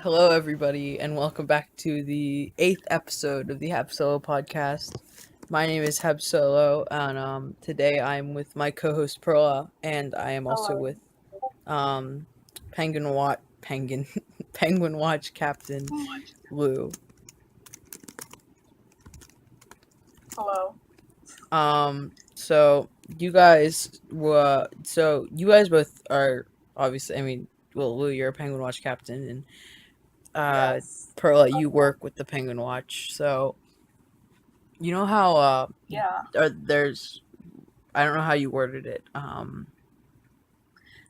Hello, everybody, and welcome back to the 8th episode of the Habsolo podcast. My name is Habsolo, and today I'm with my co-host Perla, and I am also Hello. with um, Penguin Watch Captain Lou. Hello. So you guys both are obviously. Lou, you're a Penguin Watch Captain, and Yes. Perla, you work with the Penguin Watch, so. You know how Yeah. there's I don't know how you worded it.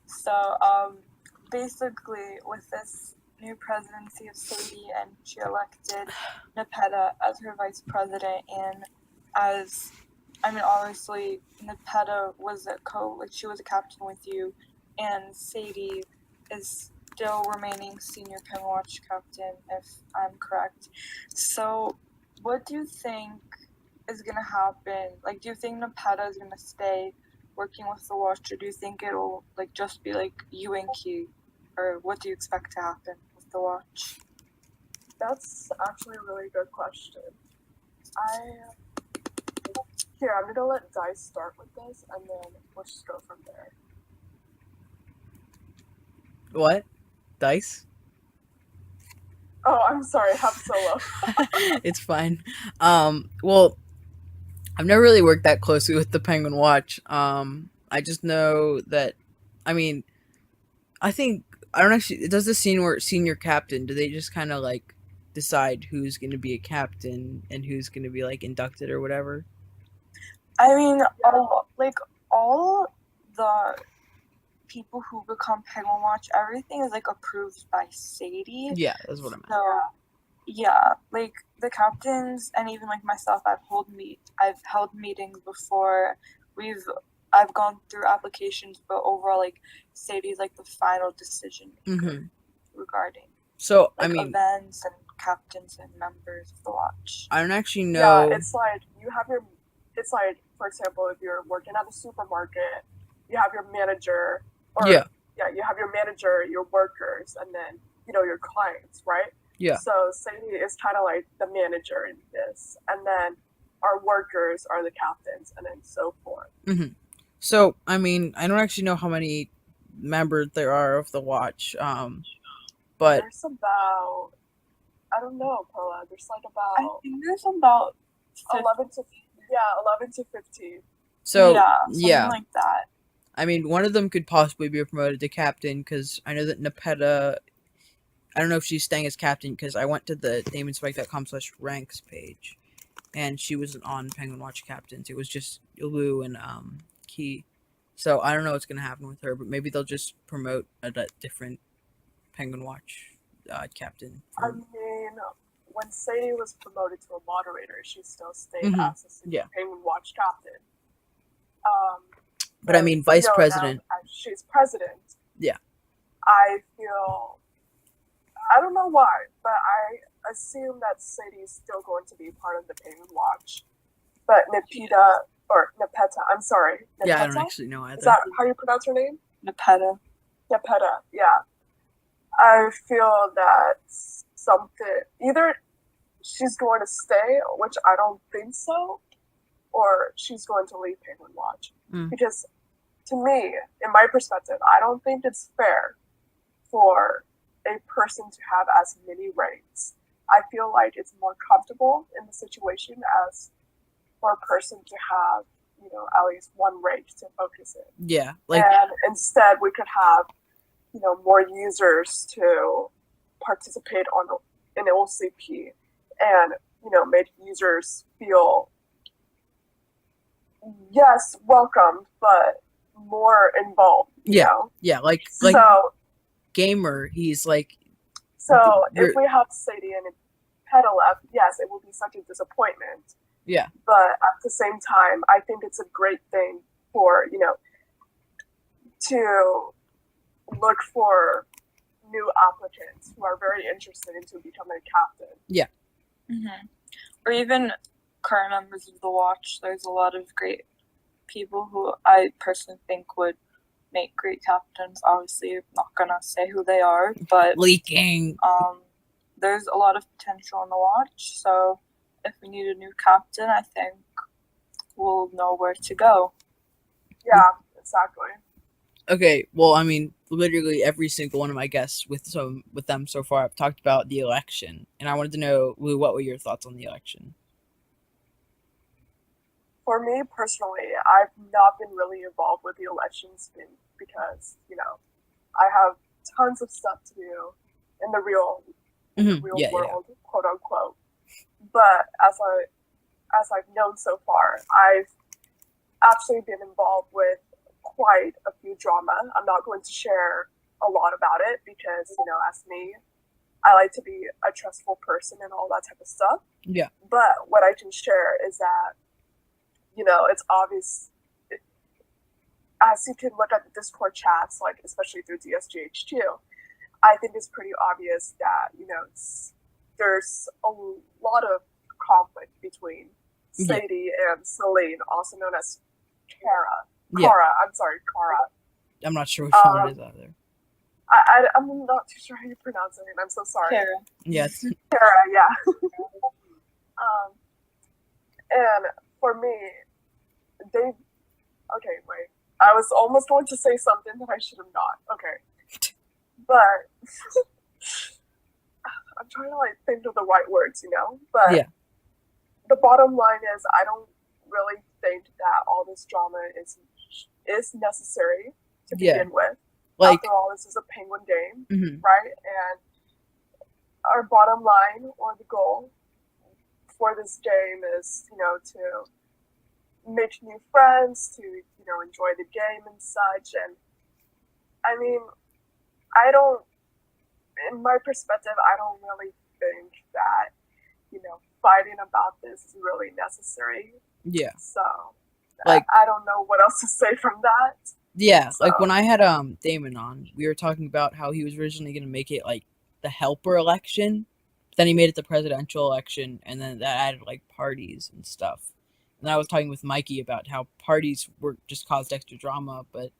So, basically, with this new presidency of Sadie, and she elected Nepeta as her vice president, and obviously, Nepeta was she was a captain with you, and Sadie is still remaining senior Penguin Watch captain, if I'm correct. So, what do you think is gonna happen? Like, do you think Nepeta is gonna stay working with the watch, or do you think it'll just be like you and Key, or what do you expect to happen with the watch? That's actually a really good question. I'm gonna let Dice start with this, and then we'll just go from there. What? Dice? Oh, I'm sorry, Habsolo. It's fine. Well, I've never really worked that closely with the Penguin Watch. I just know that. I mean, I think I don't actually. Does the senior captain? Do they just kind of like decide who's going to be a captain and who's going to be like inducted or whatever? I mean, all the people who become Penguin Watch, everything is approved by Sadie. Yeah, that's what I meant. So yeah, the captains and even myself, I've held meetings before. I've gone through applications, but overall, Sadie's the final decision maker regarding events and captains and members of the watch. I don't actually know. Yeah, it's like for example, if you're working at a supermarket, you have your manager, you have your manager, your workers, and then your clients, right? Yeah. So Sadie is kind of like the manager in this, and then our workers are the captains, and then so forth. Mm-hmm. So, I mean, I don't actually know how many members there are of the watch, but there's about, I don't know, Paula. There's about, I think there's about 11 to 15. So something like that. I mean, one of them could possibly be promoted to captain, because I know that Nepeta, I don't know if she's staying as captain, because I went to the nameandspike.com/ranks page, and she wasn't on Penguin Watch captains. It was just Lou and Key. So I don't know what's going to happen with her, but maybe they'll just promote a different Penguin Watch captain. I mean, when Sadie was promoted to a moderator, she still stayed as a Penguin Watch captain. But I mean, vice president. Now, she's president. Yeah. I don't know why, but I assume that Sadie is still going to be part of the Penguin Watch. But Nepeta, I'm sorry. Nepeta? Yeah, I don't actually know either. Is that how you pronounce her name? Nepeta, yeah. I feel that either she's going to stay, which I don't think so, or she's going to leave Penguin Watch. Because to me, in my perspective, I don't think it's fair for a person to have as many ranks. I feel like it's more comfortable in the situation as for a person to have, at least one rank to focus in. Yeah. And instead we could have, more users to participate in OCP and, make users feel, yes, welcomed, but more involved. Yeah. So, Gamer, he's like. So if we have Sadie and Nepeta left, yes, it will be such a disappointment. Yeah. But at the same time, I think it's a great thing for, to look for new applicants who are very interested into becoming a captain. Yeah. Mm-hmm. Or even current members of the watch. There's a lot of great people who I personally think would make great captains. Obviously, I'm not gonna say who they are, but Leaking. there's a lot of potential in the Watch. So if we need a new captain, I think we'll know where to go. Yeah, exactly. Okay, well, I mean, literally every single one of my guests with them so far, I've talked about the election, and I wanted to know, Lou, what were your thoughts on the election? For me personally, I've not been really involved with the elections because, I have tons of stuff to do in the real Yeah. world, quote unquote. But as I've known so far, I've actually been involved with quite a few drama. I'm not going to share a lot about it because, as me, I like to be a trustful person and all that type of stuff. Yeah. But what I can share is that, it's obvious, as you can look at the Discord chats, like especially through DSGHQ, I think it's pretty obvious that, there's a lot of conflict between Sadie and Celine, also known as Kara. Kara. I'm not sure which one it is either. I'm not too sure how you pronounce it, and I'm so sorry. Kara. Yes. Kara, yeah. And for me, okay, wait. I was almost going to say something that I should have not. Okay. But I'm trying to think of the right words, But yeah. The bottom line is I don't really think that all this drama is necessary to begin with. After all, this is a Penguin game, right? And our bottom line or the goal for this game is, to make new friends, to, enjoy the game and such. And I mean, in my perspective, I don't really think that, fighting about this is really necessary. Yeah. So, I don't know what else to say from that. Yeah, so. When I had Damon on, we were talking about how he was originally going to make it the helper election, but then he made it the presidential election, and then that added parties and stuff. And I was talking with Mikey about how parties were just caused extra drama, but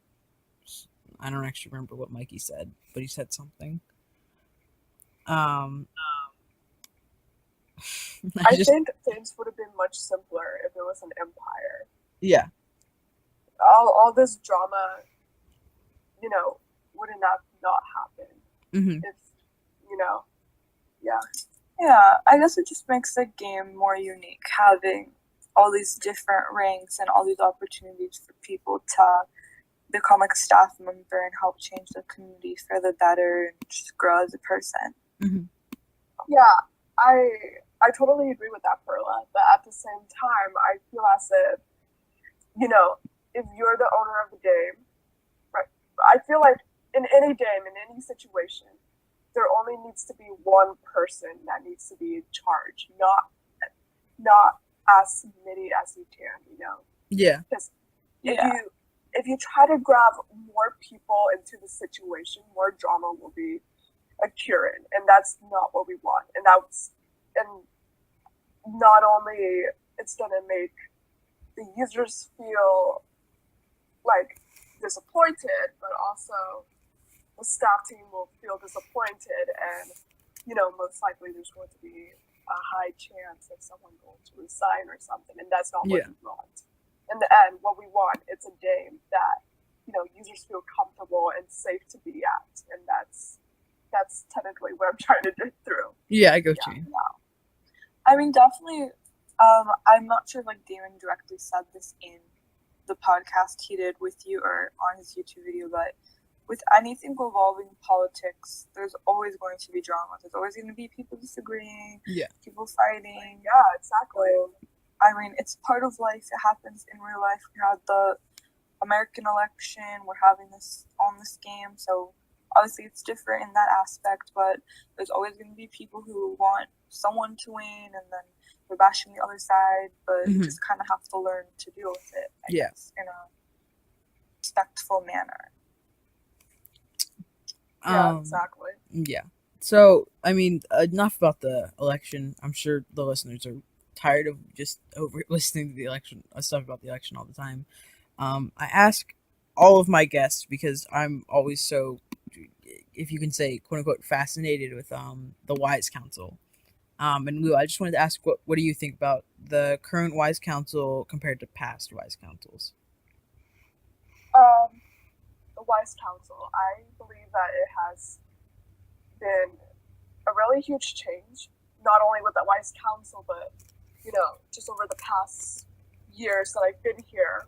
I don't actually remember what Mikey said, but he said something. I think things would have been much simpler if it was an empire. Yeah. All this drama, wouldn't have not happened. If, yeah. Yeah, I guess it just makes the game more unique, having all these different ranks and all these opportunities for people to become a staff member and help change the community for the better and just grow as a person. Yeah, I totally agree with that, Perla. But at the same time, I feel as if, if you're the owner of the game, right? I feel like in any game, in any situation, there only needs to be one person that needs to be in charge, not as many as you can, Yeah. Because if you try to grab more people into the situation, more drama will be occurring, and that's not what we want. And not only it's gonna make the users feel disappointed, but also the staff team will feel disappointed, and most likely there's going to be a high chance of someone going to resign or something, and that's not what we want. In the end, what we want is a game that users feel comfortable and safe to be at, and that's technically what I'm trying to get through. Yeah, I go to you. Yeah. I mean, definitely. I'm not sure if Damon directly said this in the podcast he did with you or on his YouTube video, but with anything involving politics, there's always going to be drama. There's always going to be people disagreeing, people fighting. Yeah, exactly. I mean, it's part of life. It happens in real life. We had the American election. We're having this on this game, so obviously it's different in that aspect, but there's always going to be people who want someone to win, and then they're bashing the other side, but you just kind of have to learn to deal with it, I guess, in a respectful manner. Yeah, exactly. Yeah. So, I mean, enough about the election. I'm sure the listeners are tired of just over listening to the election, stuff about the election all the time. I ask all of my guests because I'm always so, if you can say, quote unquote, fascinated with the Wise Council. And Lou, I just wanted to ask, what do you think about the current Wise Council compared to past Wise Councils? The Wise Council, I believe that it has been a really huge change, not only with the Wise Council, but just over the past years that I've been here.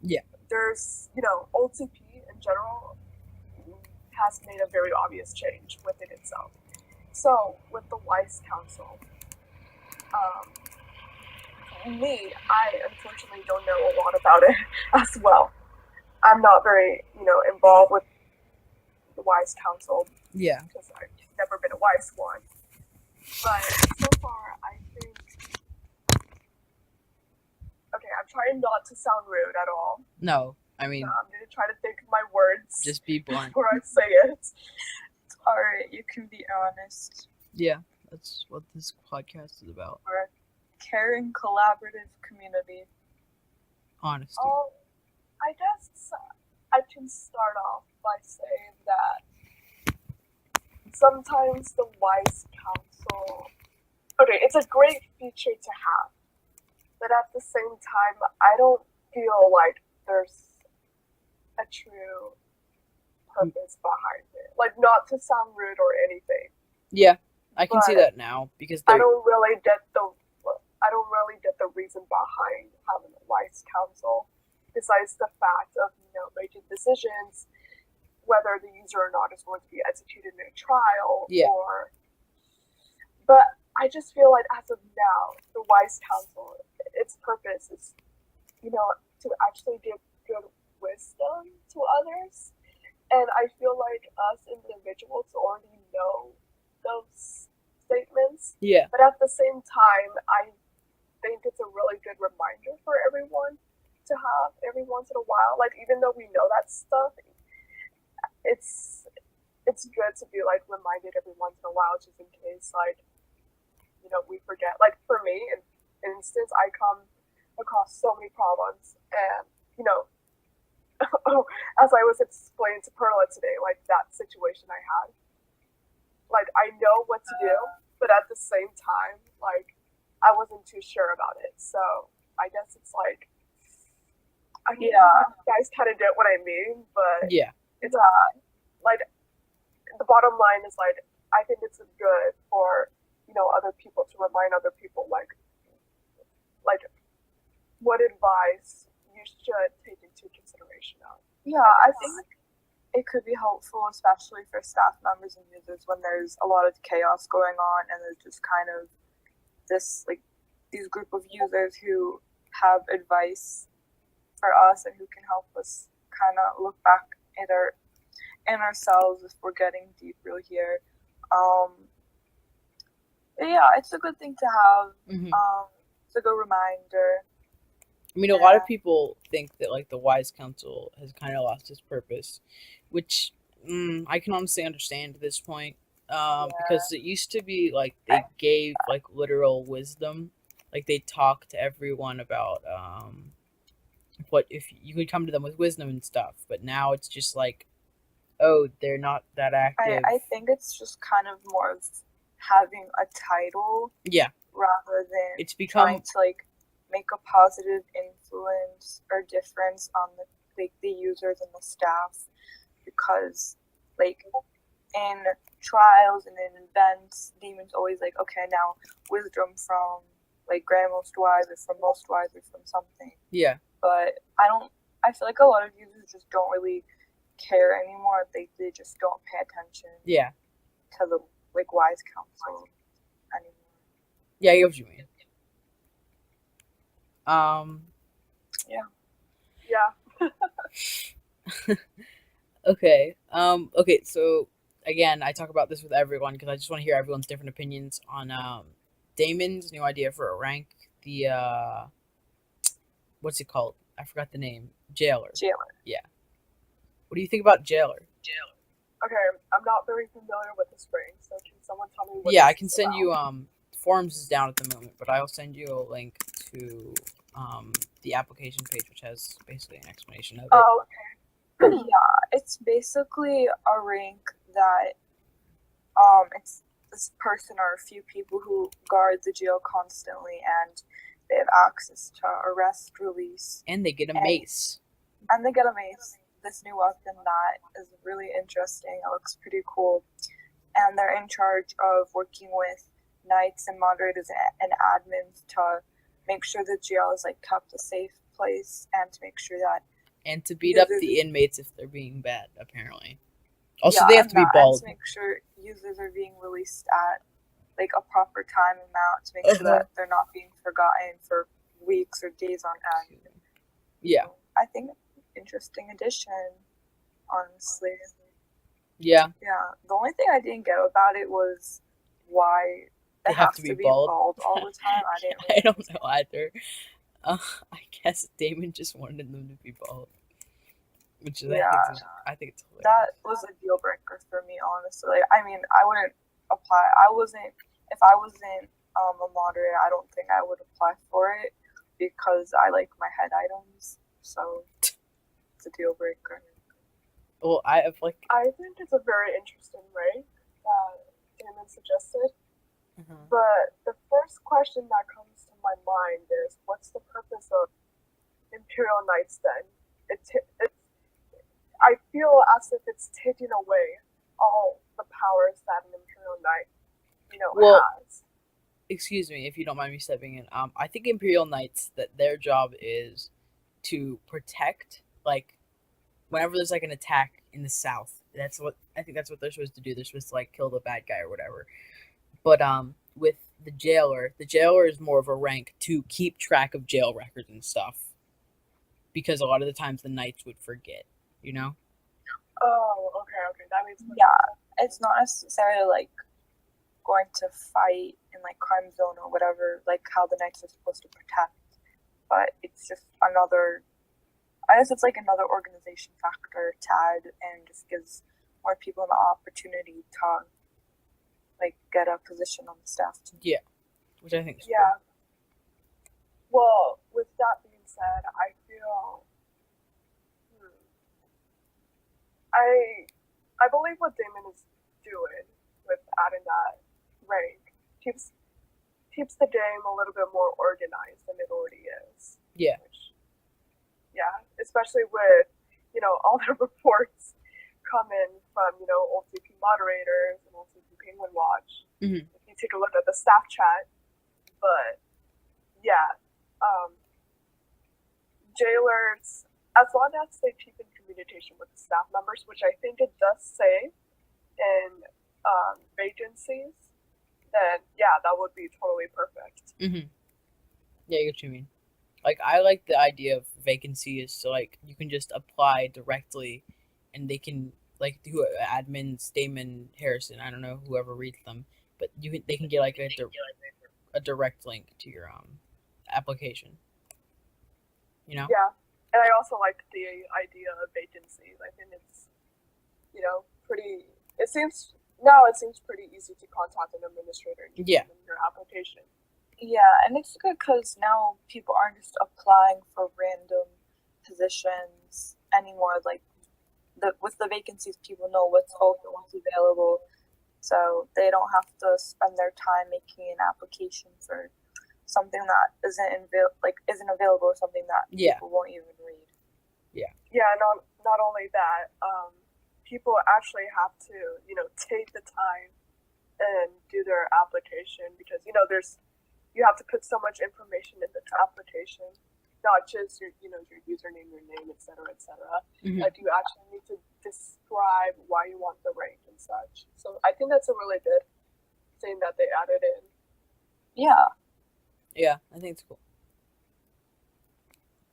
Yeah. There's, OTP in general has made a very obvious change within itself. So with the Wise Council, I unfortunately don't know a lot about it as well. I'm not very, involved with the Wise Council. Yeah. Because I've never been a wise one. But so far, I think. Okay, I'm trying not to sound rude at all. No, I mean. I'm going to try to think of my words. Just be blunt. Before I say it. It's alright, you can be honest. Yeah, that's what this podcast is about. We're a caring, collaborative community. Honesty. I guess I can start off by saying that sometimes the Wise Council, okay, it's a great feature to have, but at the same time, I don't feel like there's a true purpose behind it. Like, not to sound rude or anything. Yeah, I can see that now because I don't really get the reason behind having a Wise Council, besides the fact of making decisions whether the user or not is going to be executed in a trial. Yeah. But I just feel like as of now, the Wise Council, its purpose is, to actually give good wisdom to others. And I feel like us individuals already know those statements. Yeah. But at the same time, I think it's a really good reminder for everyone to have every once in a while. Like, even though we know that stuff, it's good to be like reminded every once in a while, just in case we forget. Like, for me, in instance, I come across so many problems, and as I was explaining to Perla today, like that situation I had, like I know what to do, but at the same time, like I wasn't too sure about it. So I guess it's like, you guys kind of get what I mean, but yeah, it's like the bottom line is like I think it's good for other people to remind other people like what advice you should take into consideration of. Yeah, I think it could be helpful, especially for staff members and users, when there's a lot of chaos going on and there's just kind of these group of users who have advice for us and who can help us kind of look back at ourselves if we're getting deep real here. Yeah, it's a good thing to have. Mm-hmm. It's a good reminder. I mean, a lot of people think that like the Wise Council has kind of lost its purpose, which I can honestly understand at this point. Because it used to be like they gave like literal wisdom, like they talked to everyone about what if you could come to them with wisdom and stuff. But now it's just like, oh, they're not that active. I think it's just kind of more of having a title, rather than it's become trying to like make a positive influence or difference on the users and the staff, because like in trials and in events, demons always like, okay, now wisdom from like Grand Most Wise or from Most Wise or from something. Yeah. But I feel like a lot of users just don't really care anymore. They just don't pay attention. Yeah. To the like Wise Council anymore. Yeah, I get what you mean. Okay. Okay, so again, I talk about this with everyone because I just want to hear everyone's different opinions on Damon's new idea for a rank. The what's it called? I forgot the name. Jailer. Yeah. What do you think about Jailer? Okay, I'm not very familiar with this rank, so can someone tell me what I can send you forums is down at the moment, but I'll send you a link to the application page, which has basically an explanation of it. Oh, okay. Yeah, it's basically a rank that it's this person or a few people who guard the jail constantly, and they have access to arrest, release, And they get a and mace. they get a mace. This new weapon that is really interesting. It looks pretty cool, and they're in charge of working with knights and moderators and admins to make sure the jail is like kept a safe place, and to make sure that And to beat up the inmates if they're being bad, apparently. Also, they have to be bald. and to make sure users are being released at like a proper time amount, to make sure that they're not being forgotten for weeks or days on end. Yeah. So I think it's an interesting addition, honestly. Yeah. Yeah. The only thing I didn't get about it was why They have to be bald all the time. I didn't. I don't know either. I guess Damon just wanted them to be bald, which is, I think it's hilarious. That was a deal breaker for me, honestly. Like, I mean, I wouldn't apply. If I wasn't a moderator, I don't think I would apply for it because I like my head items. So it's a deal breaker. Well, I think it's a very interesting rank that Damon suggested. But the first question that comes to my mind is, what's the purpose of Imperial Knights then? I feel as if it's taking away all the powers that an Imperial Knight, has. Excuse me, if you don't mind me stepping in. I think Imperial Knights, that their job is to protect, like, whenever there's like an attack in the south. That's what they're supposed to do. They're supposed to like kill the bad guy or whatever. But with the jailer is more of a rank to keep track of jail records and stuff, because a lot of the times the knights would forget, you know. Oh, okay, that makes sense. Yeah, it's not necessarily like going to fight in like crime zone or whatever, like how the knights are supposed to protect, but it's just another. I guess it's like another organization factor to add, and just gives more people an opportunity to like get a position on the staff team. Yeah, which I think is cool. Well, with that being said, I feel I believe what Damon is doing with adding that rank keeps the game a little bit more organized than it already is. Yeah. Especially with all the reports coming from old CP moderators and old CP Penguin Watch. Mm-hmm. If you take a look at the staff chat, but jailers, as long as they keep in communication with the staff members, which I think it does say in vacancies, then that would be totally perfect. Mm-hmm. Yeah, I get what you mean. Like, I like the idea of vacancies, so like you can just apply directly, and they can like do admins, Damon, Harrison, I don't know, whoever reads them, but they can get like a direct link to your application. You know? Yeah, and I also like the idea of vacancies. I think it's pretty. It seems pretty easy to contact an administrator and give them your application. Yeah, and it's good because now people aren't just applying for random positions anymore. Like with the vacancies, people know what's open, what's available, so they don't have to spend their time making an application for something that isn't available, or something that people won't even read. Yeah. Not only that, people actually have to take the time and do their application, because you have to put so much information in the application, not just your username, your name, etc. Mm-hmm. Like you actually need to describe why you want the rank and such. So I think that's a really good thing that they added in. Yeah, I think it's cool.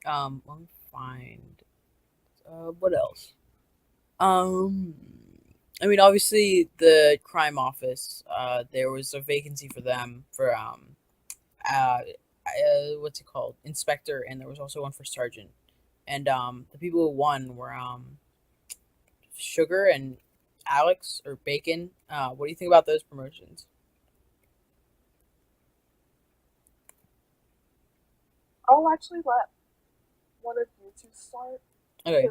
Let me find what else. I mean, obviously the crime office. There was a vacancy for them for what's it called, inspector, and there was also one for sergeant, and the people who won were Sugar and Alex or Bacon. What do you think about those promotions? I'll actually let one of you two start. Okay.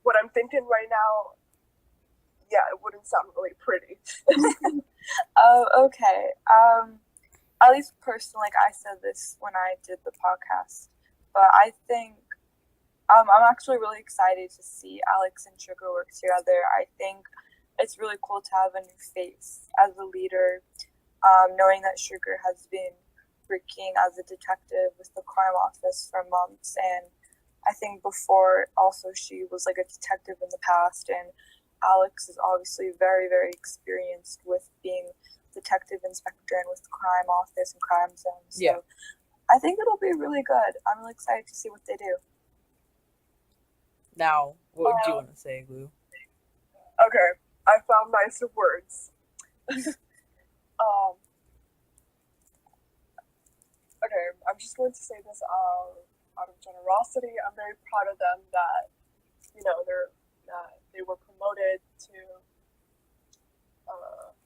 what I'm thinking right now, yeah, it wouldn't sound really pretty. Okay. At least personally, like I said this when I did the podcast, but I think I'm actually really excited to see Alex and Sugar work together. I think it's really cool to have a new face as a leader, knowing that Sugar has been working as a detective with the crime office for months, and I think before also she was like a detective in the past, and Alex is obviously very, very experienced with being detective inspector and with the crime office and crime zone. So Yeah. I think it'll be really good. I'm really excited to see what they do. Now, what would you want to say, Lou? Okay, I found nicer words. um, okay, I'm just going to say this out of generosity. I'm very proud of them that they were promoted to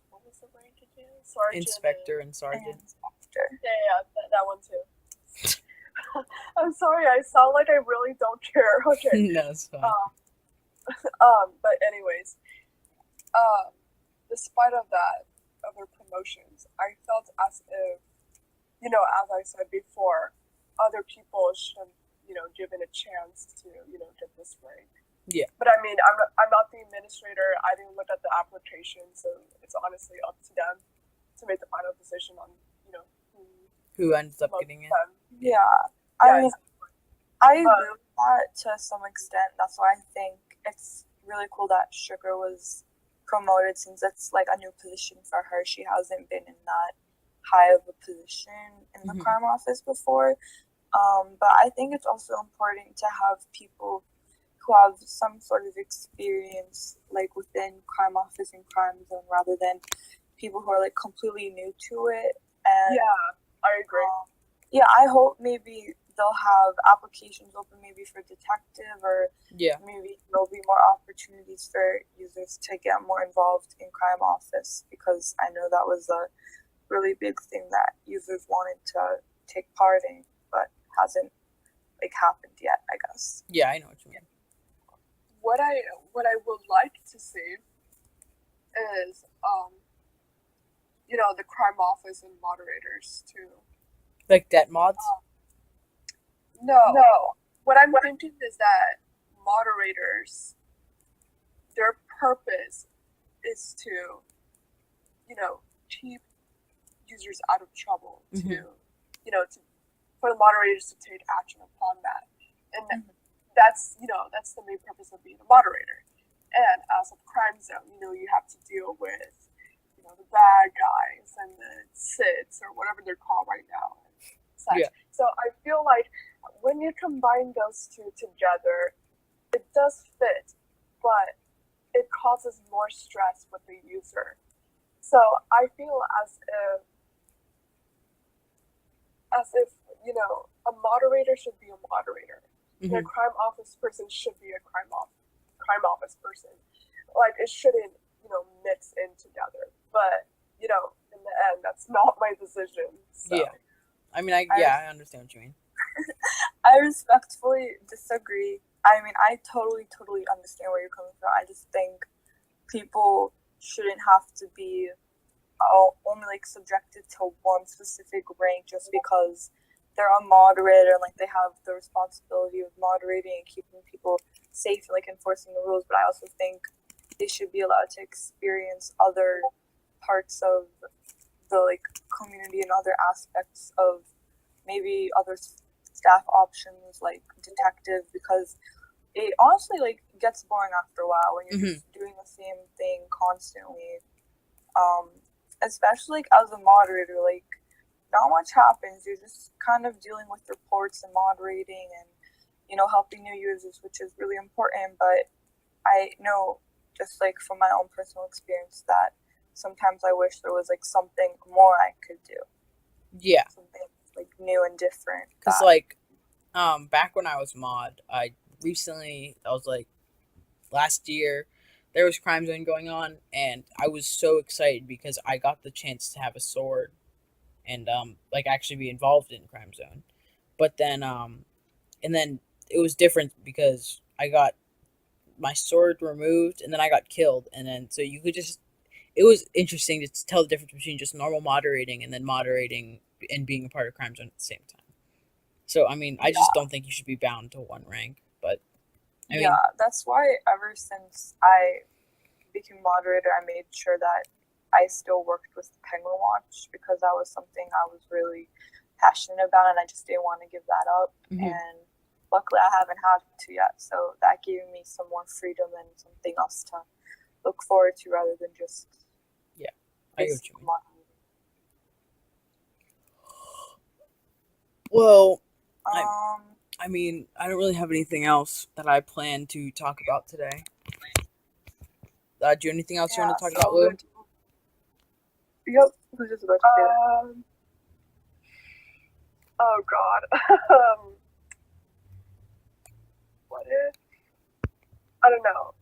what was the rank again? Sergeant. Inspector and sergeant. Yeah, that one too. I'm sorry, I sound like I really don't care. Okay. No, it's fine. But anyways, despite of that, of their promotions, I felt as if, as I said before, other people should, given a chance to, get this rank. Yeah. But I mean, I'm not the administrator. I didn't look at the application, so it's honestly up to them to make the final decision on, who ends up getting it. Yeah. I mean, I agree with that to some extent. That's why I think it's really cool that Sugar was promoted, since it's like a new position for her. She hasn't been in that high of a position in the crime office before. But I think it's also important to have people who have some sort of experience like within crime office and crime zone, rather than people who are like completely new to it. And yeah, I agree. Yeah, I hope maybe they'll have applications open maybe for detective, or maybe there'll be more opportunities for users to get more involved in crime office, because I know that was a really big thing that users wanted to take part in, but hasn't like happened yet, I guess. Yeah, I know what you mean. What I would like to see is the crime office and moderators too. Like debt mods? No. What I'm thinking is that moderators, their purpose is to, keep users out of trouble, for the moderators to take action upon that. And that's the main purpose of being a moderator. And as a crime zone, you have to deal with, the bad guys and the SIDs or whatever they're called right now. Yeah. So I feel like when you combine those two together, it does fit, but it causes more stress with the user. So I feel as if a moderator should be a moderator, and a crime office person should be a crime office person. Like, it shouldn't mix in together. But in the end, that's not my decision. So. Yeah. I mean, I understand what you mean. I respectfully disagree. I mean, I totally understand where you're coming from. I just think people shouldn't have to be only like subjected to one specific rank just because they're a moderator and like they have the responsibility of moderating and keeping people safe and like enforcing the rules. But I also think they should be allowed to experience other parts of the like community and other aspects of maybe other staff options like detective, because it honestly like gets boring after a while when you're just doing the same thing constantly. Especially like as a moderator, like not much happens. You're just kind of dealing with reports and moderating and helping new users, which is really important. But I know, just like from my own personal experience, that sometimes I wish there was like something more I could do. Yeah. Something like new and different. Because like, back when I was mod, I was like last year, there was Crime Zone going on, and I was so excited because I got the chance to have a sword and like actually be involved in Crime Zone. But then and then it was different because I got my sword removed, and then I got killed, and then so you could just. It was interesting to tell the difference between just normal moderating and then moderating and being a part of Crime Zone at the same time. So I mean, I just don't think you should be bound to one rank, but I mean, Yeah, that's why ever since I became moderator, I made sure that I still worked with Penguin Watch because that was something I was really passionate about, and I just didn't want to give that up. Mhm. And luckily, I haven't had to yet, so that gave me some more freedom and something else to look forward to rather than just I get what you mean. moderating. Well, Um, I mean, I don't really have anything else that I plan to talk about today. Do you have anything else you want to talk about, Lou? Yep, I was just about to say that. Oh God. What if? I don't know.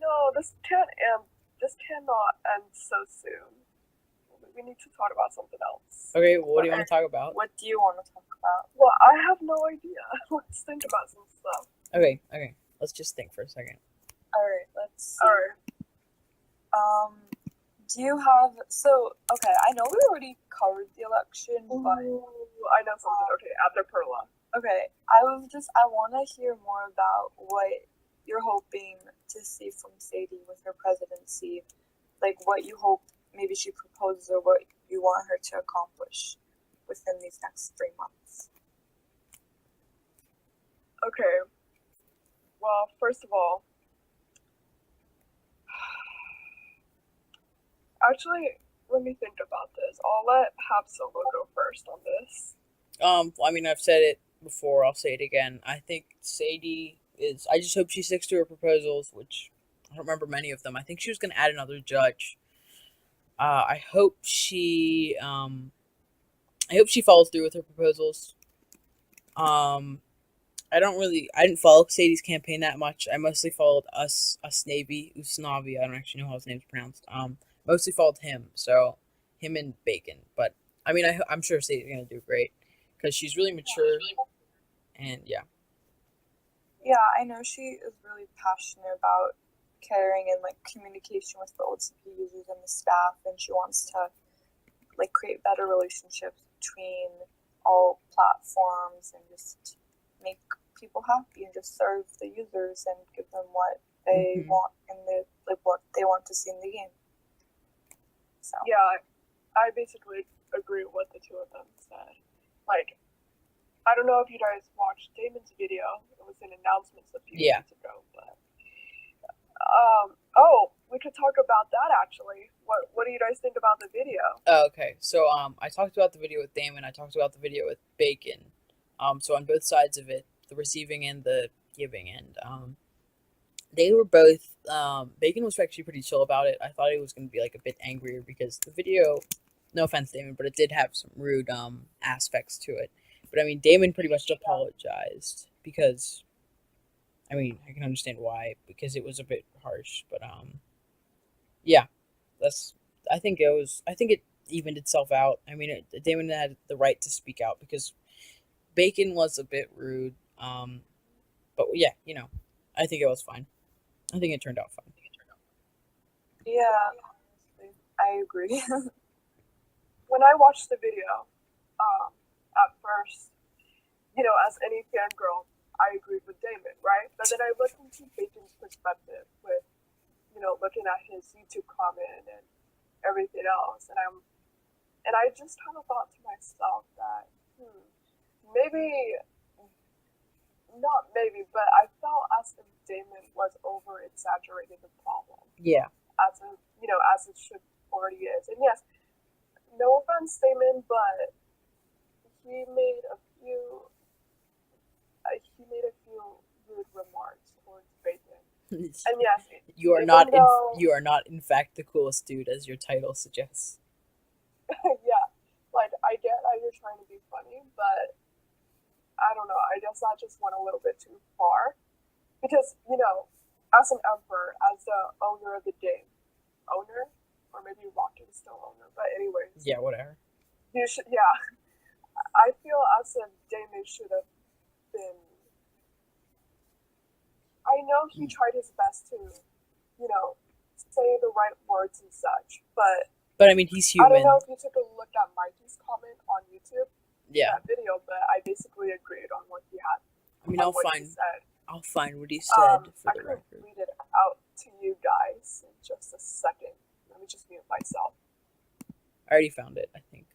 No, this cannot end so soon. We need to talk about something else. Okay, well, what do you want to talk about? What do you want to talk about? Well, I have no idea. Let's think about some stuff. Okay. Let's just think for a second. Alright, let's see. Alright. Do you have okay, I know we already covered the election, but I know something. Okay, after Perla. okay, I wanna hear more about what you're hoping to see from Sadie with her presidency. Like what you hope maybe she proposes or what you want her to accomplish within these next 3 months. Okay. Well, first of all, actually, let me think about this. I'll let Habsolo go first on this. I mean, I've said it before. I'll say it again. I think Sadie is. I just hope she sticks to her proposals, which I don't remember many of them. I think she was going to add another judge. I hope she. I hope she follows through with her proposals. I didn't follow Sadie's campaign that much. I mostly followed Usnavi. I don't actually know how his name's pronounced. Mostly followed him. So him and Bacon. But I mean, I'm sure Sadie's gonna do great because she's really mature. And yeah. Yeah, I know she is really passionate about caring and like communication with the OCP users and the staff, and she wants to like create better relationships between all platforms and just make people happy and just serve the users and give them what they want and what they want to see in the game. So yeah, I basically agree with what the two of them said. Like, I don't know if you guys watched Damon's video. It was in announcements a few days ago, but we could talk about that actually. What do you guys think about the video? Oh, okay. So I talked about the video with Damon. I talked about the video with Bacon. So on both sides of it, the receiving and the giving end, they were both. Bacon was actually pretty chill about it. I thought he was going to be like a bit angrier because the video, no offense, Damon, but it did have some rude aspects to it. But I mean, Damon pretty much apologized because, I mean, I can understand why because it was a bit harsh. But yeah, I think it evened itself out. I mean, Damon had the right to speak out because Bacon was a bit rude. But yeah, I think it was fine. I think it turned out fine. yeah, I agree. When I watched the video, at first, as any fangirl, I agreed with Damon, right? But then I looked into Bacon's perspective with, looking at his YouTube comment and everything else, and I just kind of thought to myself that, maybe, not maybe, but I felt as if Damon was over exaggerating the problem. Yeah. As it should already is. And yes, no offense, Damon, but he made a few rude remarks towards Bacon. And yes, you are not in fact the coolest dude as your title suggests. Yeah, like I get how you're trying to be funny, but I don't know. I guess that just went a little bit too far because as an emperor, as the owner of the game, or maybe Rocket is still owner, but anyways. Yeah, whatever. You should, yeah. I feel as if Damon should have been. I know he tried his best to, say the right words and such, but But I mean, he's I don't human. know if you took a look at Mikey's comment on YouTube, Yeah. that video, but I basically agreed on what he had. I mean, on I'll what find he said. I'll find what he said for I the could record. read it out to you guys in just a second. Let me just mute myself. I already found it, I think.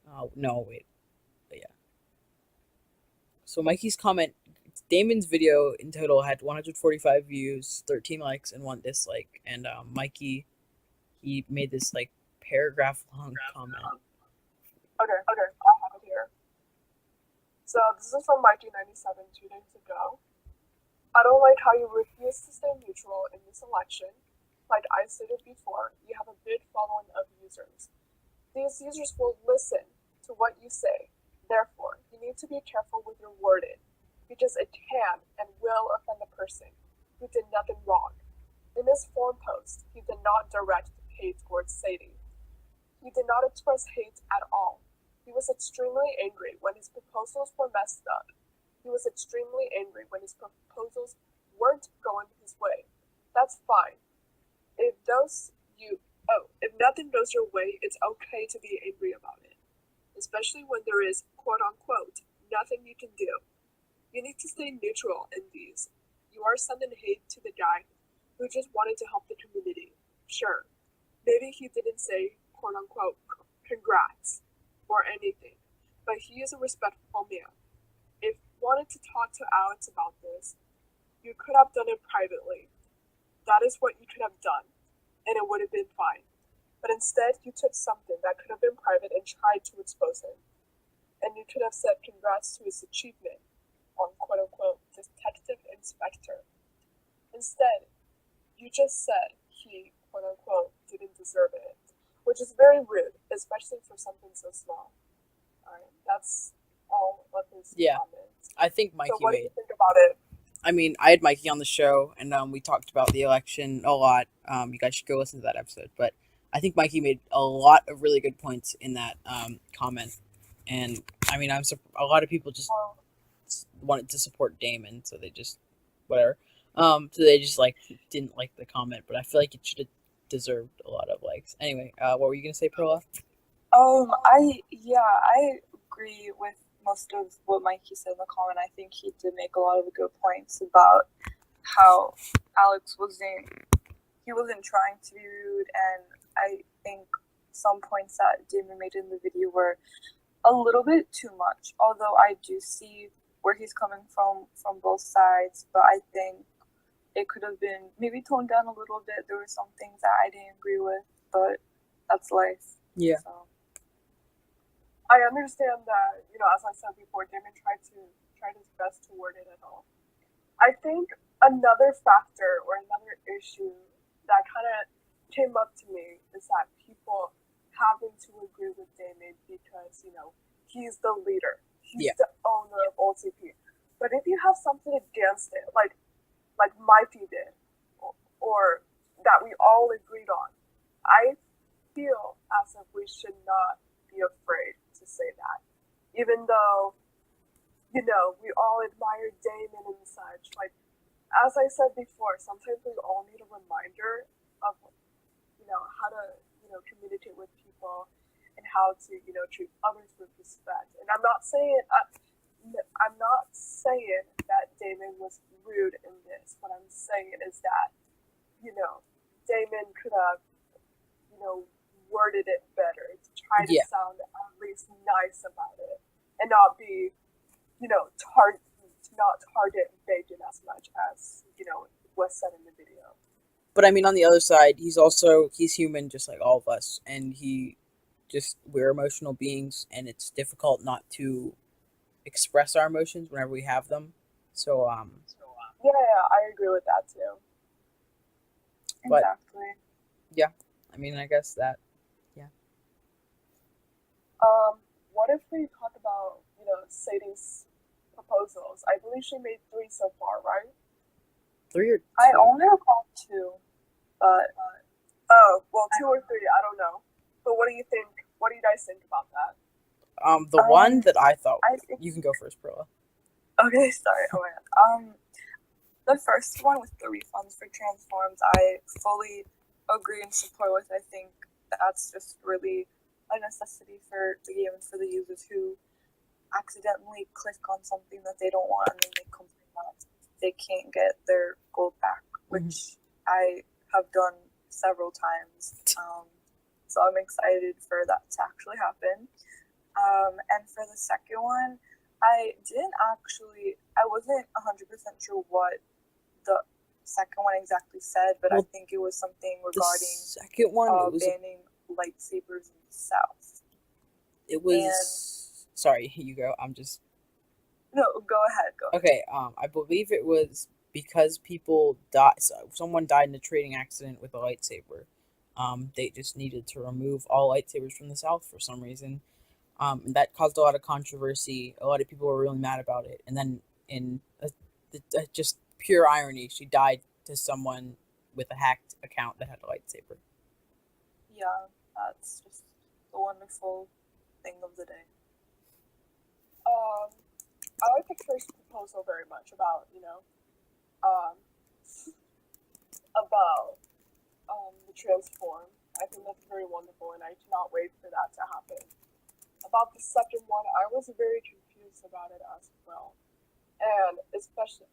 Oh no, wait. But yeah. So Mikey's comment, Damon's video in total had 145 views, 13 likes, and 1 dislike. And Mikey, he made this like paragraph long comment. Okay, I have it here. So this is from Mikey97 2 days ago. I don't like how you refuse to stay neutral in this election. Like I stated before, you have a big following of users. These users will listen to what you say. Therefore, you need to be careful with your wording, because it can and will offend the person who did nothing wrong. In his forum post, he did not direct hate towards Sadie. He did not express hate at all. He was extremely angry when his proposals were messed up. He was extremely angry when his proposals weren't going his way. That's fine. If nothing goes your way, it's okay to be angry about it. Especially when there is, quote unquote, nothing you can do. You need to stay neutral in these. You are sending hate to the guy who just wanted to help the community. Sure. Maybe he didn't say, quote unquote, congrats or anything, but he is a respectful man. If you wanted to talk to Alex about this, you could have done it privately. That is what you could have done, and it would have been fine. But instead, you took something that could have been private and tried to expose him. And you could have said congrats to his achievement on quote unquote detective inspector. Instead, you just said he quote unquote didn't deserve it, which is very rude, especially for something so small. Alright, that's all of his comments. I think Mikey So what do made. you think about it? I mean, I had Mikey on the show, and we talked about the election a lot. You guys should go listen to that episode. But I think Mikey made a lot of really good points in that comment. And I mean, a lot of people just wanted to support Damon, so they just whatever. So they just like didn't like the comment, but I feel like it should have deserved a lot of likes. Anyway, what were you gonna say, Perla? I agree with most of what Mikey said in the comment. I think he did make a lot of good points about how Alex wasn't trying to be rude, and I think some points that Damon made in the video were a little bit too much. Although I do see where he's coming from both sides, but I think it could have been maybe toned down a little bit. There were some things that I didn't agree with, but that's life. Yeah. So. I understand that, as I said before, Damon tried his best to word it at all. I think another factor or another issue that kind of came up to me is that people having to agree with Damon because, he's the leader. He's the owner of OTP. But if you have something against it, like Mikey did, or that we all agreed on, I feel as if we should not be afraid to say that. Even though, we all admire Damon and such. Like, as I said before, sometimes we all need a reminder of, how to, communicate with people and how to, treat others with respect. And I'm not saying that Damon was rude in this. What I'm saying is that, Damon could have, worded it better to try to sound at least nice about it and not be, not target Bacon as much as, was said in the video. But I mean, on the other side, he's human just like all of us, and we're emotional beings, and it's difficult not to express our emotions whenever we have them. So, yeah, I agree with that too. But, exactly. Yeah, I mean, I guess that. What if we talk about, Sadie's proposals? I believe she made 3 so far, right? 3 or 2? I only recall 2, but 2 or 3, I don't know. But what do you think? What do you guys think about that? The one that I thought you can go first, Perla. Okay, sorry. Oh my God. the first one with the refunds for transforms, I fully agree and support with. I think that's just really a necessity for the game and for the users who accidentally click on something that they don't want and then they complain that they can't get their gold back, which I have done several times. So I'm excited for that to actually happen. And for the second one, I wasn't 100% sure what the second one exactly said, but I think it was something regarding the second one, it was banning lightsabers in the South. it was sorry, you go. I'm just No, go ahead. okay. I believe it was because people died. Someone died in a trading accident with a lightsaber. They just needed to remove all lightsabers from the South for some reason. And that caused a lot of controversy. A lot of people were really mad about it. And then, in just pure irony, she died to someone with a hacked account that had a lightsaber. Yeah, that's just the wonderful thing of the day. I like the first proposal very much about, the transform. I think that's very wonderful, and I cannot wait for that to happen. About the second one, I was very confused about it as well. And especially,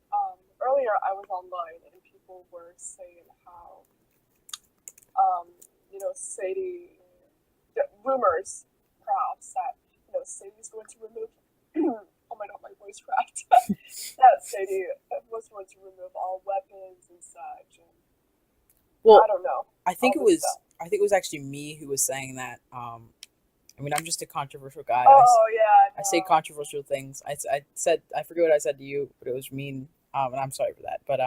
earlier I was online and people were saying how, Sadie, the rumors, perhaps, that, Sadie's going to remove, oh my god, my voice cracked, that Sadie was going to remove all weapons and such, and well, I don't know. I think it was actually me who was saying that. I mean, I'm just a controversial guy. I say controversial things. I forget what I said to you, but it was mean, and I'm sorry for that. But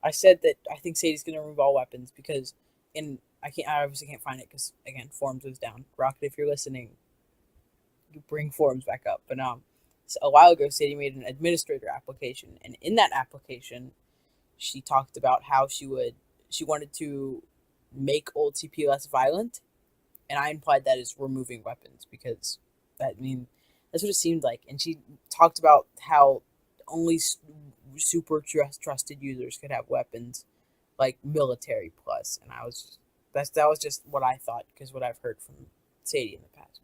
I said that I think Sadie's going to remove all weapons because I obviously can't find it because, again, forums was down. Rocket, if you're listening, you bring forums back up. But so a while ago, Sadie made an administrator application, and in that application, she talked about how she wanted to make old CP less violent, and I implied that as removing weapons because that's what it seemed like. And she talked about how only super trusted users could have weapons, like military plus. And that was just what I thought because what I've heard from Sadie in the past.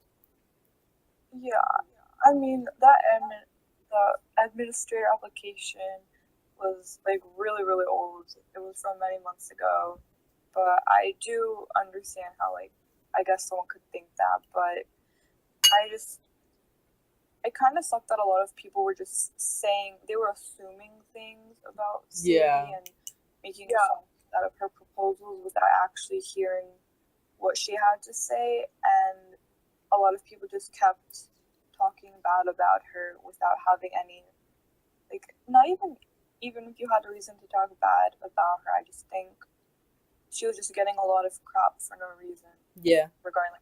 Yeah, I mean the administrator application was like really really old. It was from many months ago, but I do understand how I guess someone could think that, but it kind of sucked that a lot of people were just saying they were assuming things about Sadie and making assumptions out of her proposals without actually hearing what she had to say, and a lot of people just kept talking bad about her without having any not even if you had a reason to talk bad about her. I just think she was just getting a lot of crap for no reason. Yeah. Regarding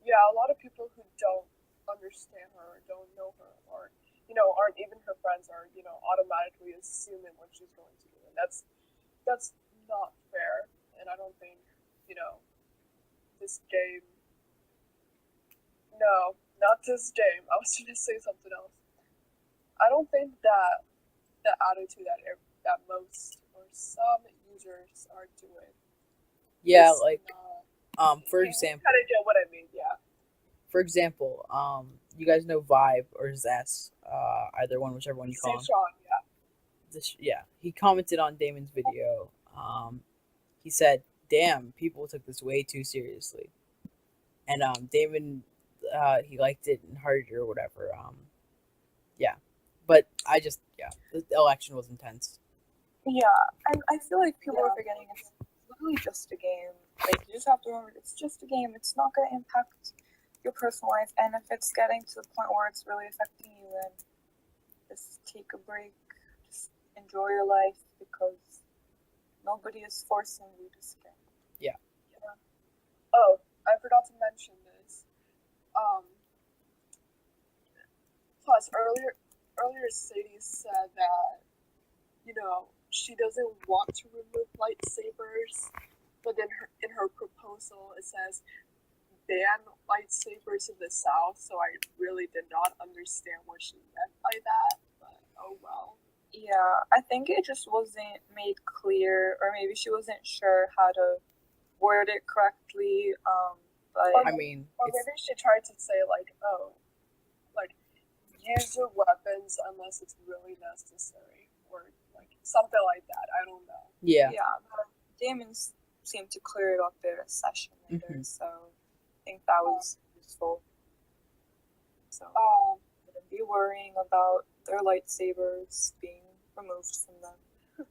Yeah, a lot of people who don't understand her or don't know her or, aren't even her friends are, automatically assuming what she's going to do. And that's not fair. And I don't think, this game. No, not this game. I was going to say something else. I don't think that the attitude that most or some users are doing. Yeah, for example. Kind of get what I mean, yeah. For example, you guys know Vibe or Zess, either one, whichever one you call him. Yeah. He commented on Damon's video. He said, "Damn, people took this way too seriously," and Damon, he liked it and hearted it or whatever. Yeah, but the election was intense. Yeah, and I feel like people are forgetting it's literally just a game. You just have to remember it's just a game. It's not going to impact your personal life, and if it's getting to the point where it's really affecting you, then just take a break. Just enjoy your life because nobody is forcing you to skip. Yeah. Oh, I forgot to mention this. Plus, earlier Sadie said that, she doesn't want to remove lightsabers, but then in her proposal it says ban lightsabers in the South, so I really did not understand what she meant by that, but oh well. Yeah, I think it just wasn't made clear, or maybe she wasn't sure how to word it correctly. But I mean, Or it's maybe she tried to say like, oh, like use your weapons unless it's really necessary, or like something like that. I don't know. yeah. but Damon seemed to clear it up in a session later, Mhm. so I think that was useful. So wouldn't be worrying about their lightsabers being removed from them.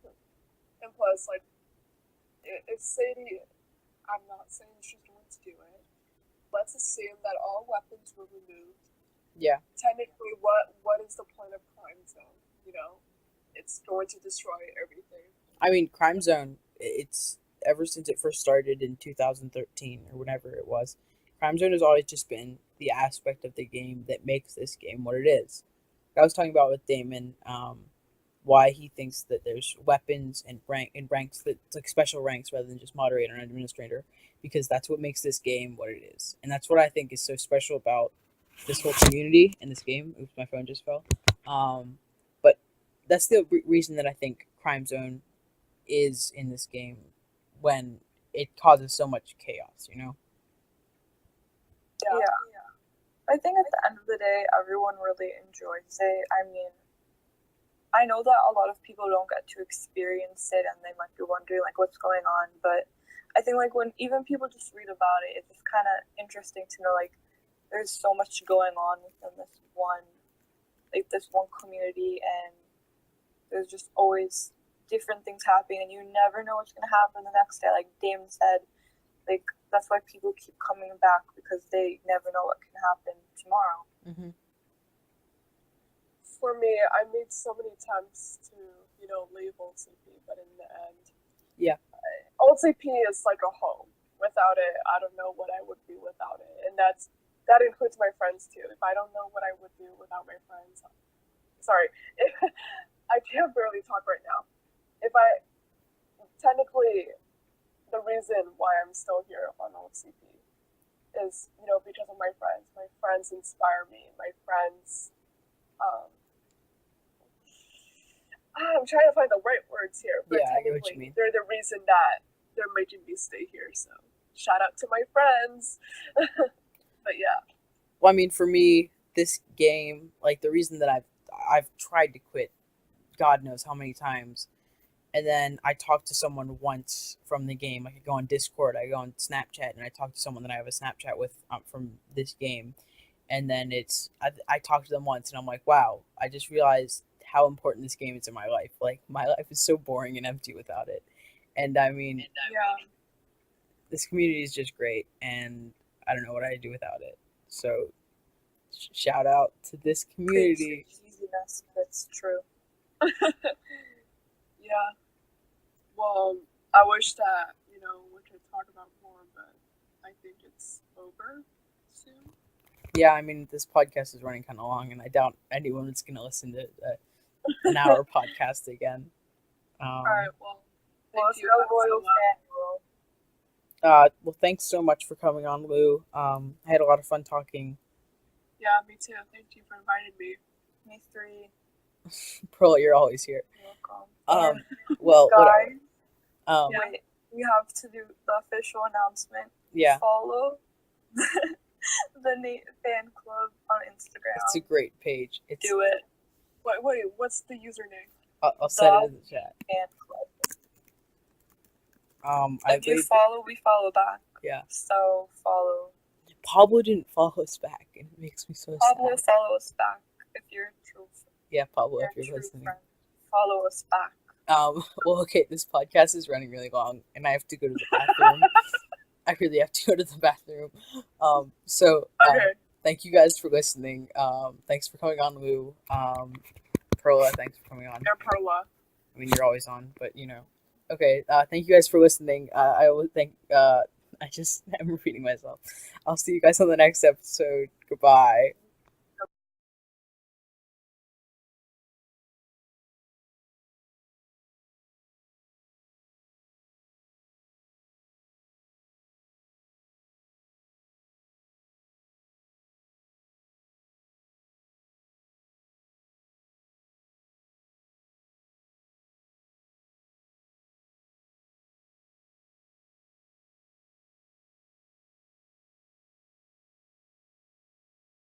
And plus, like, if Sadie, I'm not saying she's going to do it. Let's assume that all weapons were removed. Yeah. Technically, what is the point of Crime Zone? You know, it's going to destroy everything. I mean, Crime Zone, it's ever since it first started in 2013 or whenever it was, Crime Zone has always just been the aspect of the game that makes this game what it is. I was talking about with Damon, why he thinks that there's weapons and ranks that it's like special ranks rather than just moderator and administrator, because that's what makes this game what it is, and that's what I think is so special about this whole community in this game. Oops, my phone just fell. But that's the reason that I think Crime Zone is in this game when it causes so much chaos. Yeah. I think at the end of the day, everyone really enjoys it. I mean, I know that a lot of people don't get to experience it, and they might be wondering like what's going on. But I think like when even people just read about it, it's just kind of interesting to know like there's so much going on within this one community, and there's just always different things happening, and you never know what's gonna happen the next day. Like Damon said, like that's why people keep coming back, because they never know what can happen tomorrow. Mm-hmm. For me, I made so many attempts to, leave Old CP, but in the end, Yeah. Old CP is like a home. Without it, I don't know what I would be without it, and that includes my friends too. If I don't know what I would do without my friends, sorry, I can't barely talk right now. If I technically, the reason why I'm still here on Old CP is, because of my friends. My friends inspire me. My friends. I'm trying to find the right words here, but Yeah, I get what you technically, mean. they're the reason that they're making me stay here. So, shout out to my friends. But yeah. Well, I mean, for me, this game, like the reason that I've tried to quit, God knows how many times, and then I talk to someone once from the game. Like I go on Discord, I go on Snapchat, and I talk to someone that I have a Snapchat with from this game, and then I talk to them once, and I'm like, wow, I just realized how important this game is in my life. Like my life is so boring and empty without it, and I mean, Yeah. this community is just great, and I don't know what I'd do without it. So shout out to this community. Cheesiness, but it's true. Yeah. Well, I wish that, we could talk about more, but I think it's over soon. Yeah, I mean, this podcast is running kind of long, and I doubt anyone's going to listen to an hour podcast again. All right, well, Well, thank if you. you're a loyal fan, you will. Well, thanks so much for coming on, Lou. I had a lot of fun talking. Yeah, me too. Thank you for inviting me. Me three. Pearl, you're always here. You're welcome. Well, whatever. Guys, wait, we have to do the official announcement. Yeah. Follow the Nate fan club on Instagram. It's a great page. Do it. Wait, what's the username? I'll send it in the chat. Fan club. If you follow, we follow back. Yeah. So follow. Pablo didn't follow us back, and it makes me so Pablo, sad. follow us back if you're true. Yeah, Pablo, if you're listening. Friend. Follow us back. Well, okay, this podcast is running really long, and I have to go to the bathroom. I really have to go to the bathroom. Okay. Thank you guys for listening. Thanks for coming on, Lou. Perla, thanks for coming on. You're Perla. I mean, you're always on, but Okay, thank you guys for listening. I will thank. I'm repeating myself. I'll see you guys on the next episode. Goodbye.